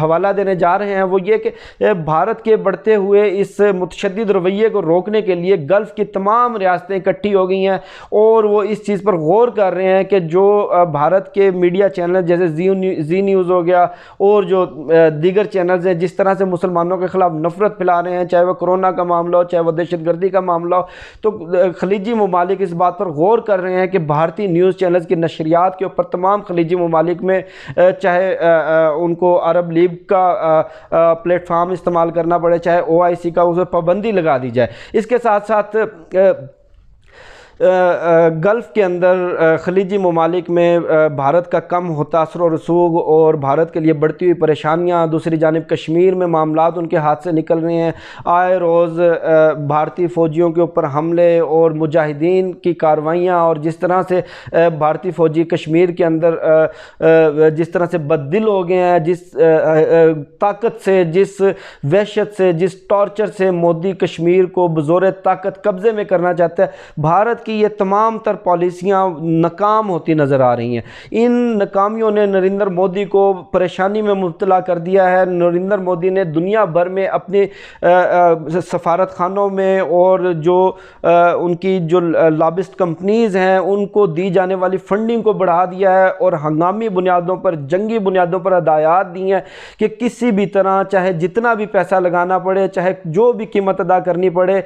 حوالہ دینے جا رہے ہیں وہ یہ کہ بھارت کے بڑھتے ہوئے اس متشدد رویے کو روکنے کے لیے گلف کی تمام ریاستیں اکٹھی ہو گئی ہیں اور وہ اس چیز پر غور کر رہے ہیں کہ جو بھارت کے میڈیا چینل جیسے زی نیوز ہو گیا اور جو دیگر چینلز ہیں جس طرح سے مسلمانوں کے خلاف نفرت پھیلا رہے ہیں، چاہے وہ کرونا کا معاملہ ہو، چاہے وہ دہشت گردی کا معاملہ ہو، تو خلیجی ممالک اس بات پر غور کر رہے ہیں کہ بھارتی نیوز چینلز کی نشریات کے اوپر تمام خلیجی ممالک میں چاہے ان کو عرب لیگ کا پلیٹ فارم استعمال کرنا پڑے، چاہے OIC کا، اس پر پابندی لگا دی جائے۔ اس کے ساتھ ساتھ گلف کے اندر خلیجی ممالک میں بھارت کا کم ہوتا اثر و رسوخ اور بھارت کے لیے بڑھتی ہوئی پریشانیاں، دوسری جانب کشمیر میں معاملات ان کے ہاتھ سے نکل رہے ہیں، آئے روز بھارتی فوجیوں کے اوپر حملے اور مجاہدین کی کارروائیاں، اور جس طرح سے بھارتی فوجی کشمیر کے اندر جس طرح سے بددل ہو گئے ہیں، جس طاقت سے، جس وحشت سے، جس ٹارچر سے مودی کشمیر کو بزور طاقت قبضے میں کرنا چاہتا ہے، بھارت کی یہ تمام تر پالیسیاں ناکام ہوتی نظر آ رہی ہیں۔ ان ناکامیوں نے نریندر مودی کو پریشانی میں مبتلا کر دیا ہے۔ نریندر مودی نے دنیا بھر میں اپنی سفارت خانوں میں اور جو ان کی جو لابسٹ کمپنیز ہیں ان کو دی جانے والی فنڈنگ کو بڑھا دیا ہے اور ہنگامی بنیادوں پر، جنگی بنیادوں پر ہدایات دی ہیں کہ کسی بھی طرح، چاہے جتنا بھی پیسہ لگانا پڑے، چاہے جو بھی قیمت ادا کرنی پڑے،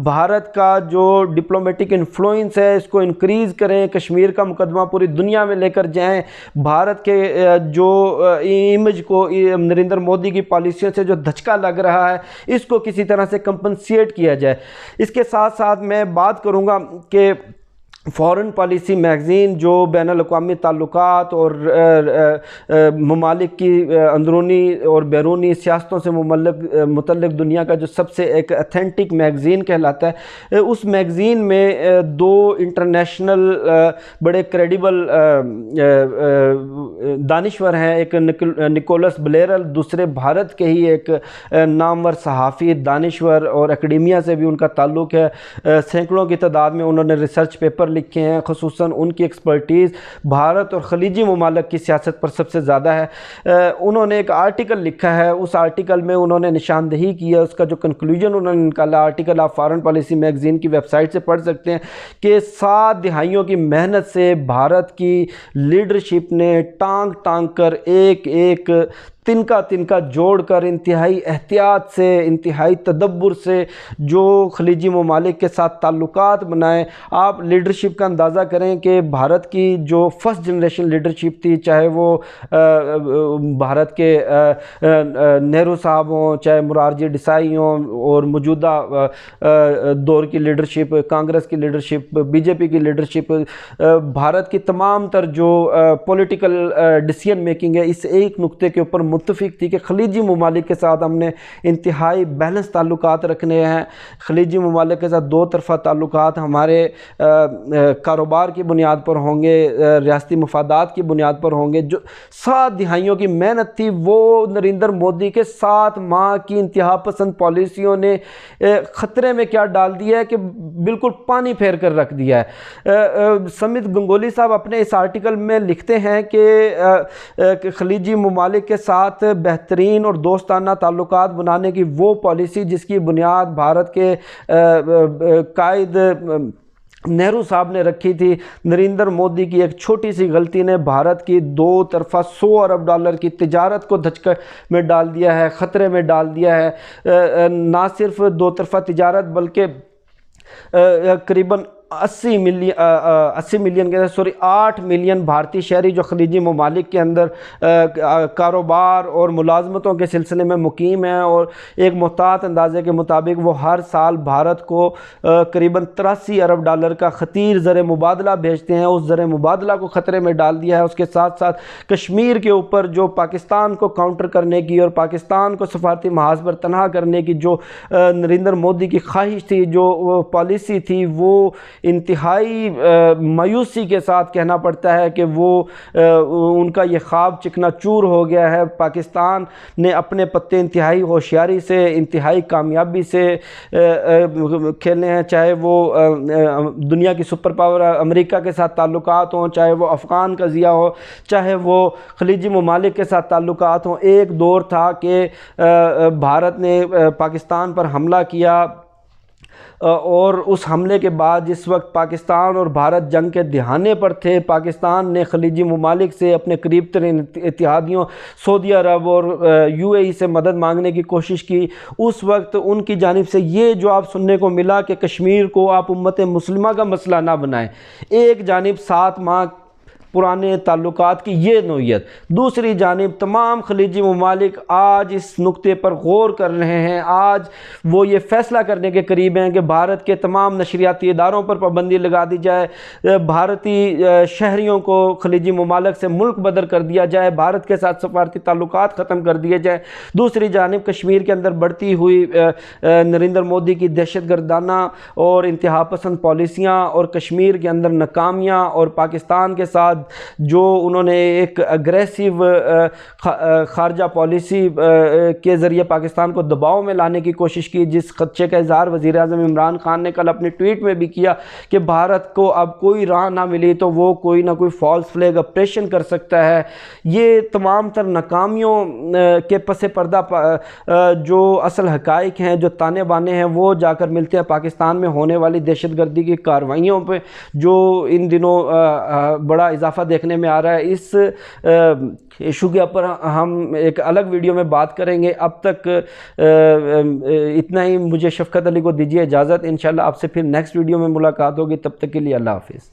بھارت کا جو ڈپلومیٹک انفلوئنس ہے اس کو انکریز کریں، کشمیر کا مقدمہ پوری دنیا میں لے کر جائیں، بھارت کے جو امیج کو نریندر مودی کی پالیسیوں سے جو دھچکا لگ رہا ہے اس کو کسی طرح سے کمپنسیٹ کیا جائے۔ اس کے ساتھ ساتھ میں بات کروں گا کہ فورن پالیسی میگزین جو بین الاقوامی تعلقات اور ممالک کی اندرونی اور بیرونی سیاستوں سے متعلق دنیا کا جو سب سے ایک اتھینٹک میگزین کہلاتا ہے، اس میگزین میں دو انٹرنیشنل بڑے کریڈیبل دانشور ہیں، ایک نکولس بلیرل، دوسرے بھارت کے ہی ایک نامور صحافی دانشور اور اکیڈیمیا سے بھی ان کا تعلق ہے، سینکڑوں کی تعداد میں انہوں نے ریسرچ پیپر لکھے ہیں، خصوصاً ان کی ایکسپرٹیز بھارت اور خلیجی ممالک کی سیاست پر سب سے زیادہ ہے۔ انہوں نے ایک آرٹیکل لکھا ہے، اس آرٹیکل میں انہوں نے نشاندہی کی ہے، اس کا جو کنکلوژن انہوں نے نکالا، آرٹیکل آپ فارن پالیسی میگزین کی ویب سائٹ سے پڑھ سکتے ہیں کہ 7 دہائیوں کی محنت سے بھارت کی لیڈرشپ نے ٹانگ ٹانگ کر ایک تنکا جوڑ کر انتہائی احتیاط سے، انتہائی تدبر سے جو خلیجی ممالک کے ساتھ تعلقات بنائے۔ آپ لیڈرشپ کا اندازہ کریں کہ بھارت کی جو فرسٹ جنریشن لیڈرشپ تھی، چاہے وہ بھارت کے نہرو صاحب ہوں، چاہے مرارجی دیسائی ہوں، اور موجودہ دور کی لیڈرشپ، کانگریس کی لیڈرشپ، BJP کی لیڈرشپ، بھارت کی تمام تر جو پولیٹیکل ڈیسیژن میکنگ ہے اس ایک نقطے کے اوپر متفق تھی کہ خلیجی ممالک کے ساتھ ہم نے انتہائی بیلنس تعلقات رکھنے ہیں۔ خلیجی ممالک کے ساتھ دو طرفہ تعلقات ہمارے کاروبار کی بنیاد پر ہوں گے، ریاستی مفادات کی بنیاد پر ہوں گے۔ جو 7 دہائیوں کی محنت تھی وہ نریندر مودی کے 7 ماہ کی انتہا پسند پالیسیوں نے خطرے میں کیا ڈال دیا ہے کہ بالکل پانی پھیر کر رکھ دیا ہے۔ سمت گنگولی صاحب اپنے اس آرٹیکل میں لکھتے ہیں کہ خلیجی ممالک کے ساتھ بہترین اور دوستانہ تعلقات بنانے کی وہ پالیسی جس کی بنیاد بھارت کے قائد نہرو صاحب نے رکھی تھی، نریندر مودی کی ایک چھوٹی سی غلطی نے بھارت کی 2 طرفہ $100 ارب کی تجارت کو دھچکے میں ڈال دیا ہے، خطرے میں ڈال دیا ہے۔ نہ صرف 2 طرفہ تجارت بلکہ قریباً 8 ملین بھارتی شہری جو خلیجی ممالک کے اندر کاروبار اور ملازمتوں کے سلسلے میں مقیم ہیں، اور ایک محتاط اندازے کے مطابق وہ ہر سال بھارت کو قریباً $83 ارب کا خطیر زر مبادلہ بھیجتے ہیں۔ اس زر مبادلہ کو خطرے میں ڈال دیا ہے۔ اس کے ساتھ ساتھ کشمیر کے اوپر جو پاکستان کو کاؤنٹر کرنے کی اور پاکستان کو سفارتی محاذ پر تنہا کرنے کی جو نریندر مودی کی خواہش تھی، جو پالیسی تھی، وہ انتہائی مایوسی کے ساتھ کہنا پڑتا ہے کہ وہ ان کا یہ خواب چکنا چور ہو گیا ہے۔ پاکستان نے اپنے پتے انتہائی ہوشیاری سے، انتہائی کامیابی سے کھیلنے ہیں، چاہے وہ دنیا کی سپر پاور امریکہ کے ساتھ تعلقات ہوں، چاہے وہ افغان قضیہ ہو، چاہے وہ خلیجی ممالک کے ساتھ تعلقات ہوں۔ ایک دور تھا کہ بھارت نے پاکستان پر حملہ کیا، اور اس حملے کے بعد جس وقت پاکستان اور بھارت جنگ کے دہانے پر تھے، پاکستان نے خلیجی ممالک سے، اپنے قریب ترین اتحادیوں سعودی عرب اور UAE سے مدد مانگنے کی کوشش کی۔ اس وقت ان کی جانب سے یہ جواب سننے کو ملا کہ کشمیر کو آپ امت مسلمہ کا مسئلہ نہ بنائیں۔ ایک جانب 7 ماہ پرانے تعلقات کی یہ نوعیت، دوسری جانب تمام خلیجی ممالک آج اس نقطے پر غور کر رہے ہیں، آج وہ یہ فیصلہ کرنے کے قریب ہیں کہ بھارت کے تمام نشریاتی اداروں پر پابندی لگا دی جائے، بھارتی شہریوں کو خلیجی ممالک سے ملک بدر کر دیا جائے، بھارت کے ساتھ سفارتی تعلقات ختم کر دیے جائے۔ دوسری جانب کشمیر کے اندر بڑھتی ہوئی نریندر مودی کی دہشت گردانہ اور انتہا پسند پالیسیاں، اور کشمیر کے اندر ناکامیاں، اور پاکستان کے ساتھ جو انہوں نے ایک اگریسو خارجہ پالیسی کے ذریعے پاکستان کو دباؤ میں لانے کی کوشش کی، جس خدشے کا اظہار وزیر اعظم عمران خان نے کل اپنے ٹویٹ میں بھی کیا کہ بھارت کو اب کوئی راہ نہ ملی تو وہ کوئی نہ کوئی فالس فلیگ آپریشن کر سکتا ہے۔ یہ تمام تر ناکامیوں کے پس پردہ جو اصل حقائق ہیں، جو تانے بانے ہیں، وہ جا کر ملتے ہیں پاکستان میں ہونے والی دہشت گردی کی کارروائیوں پہ، جو ان دنوں بڑا اضافہ دیکھنے میں آ رہا ہے۔ اس ایشو کے اوپر ہم ایک الگ ویڈیو میں بات کریں گے۔ اب تک اتنا ہی، مجھے شفقت علی کو دیجیے اجازت، انشاءاللہ آپ سے پھر نیکسٹ ویڈیو میں ملاقات ہوگی، تب تک کے لیے اللہ حافظ۔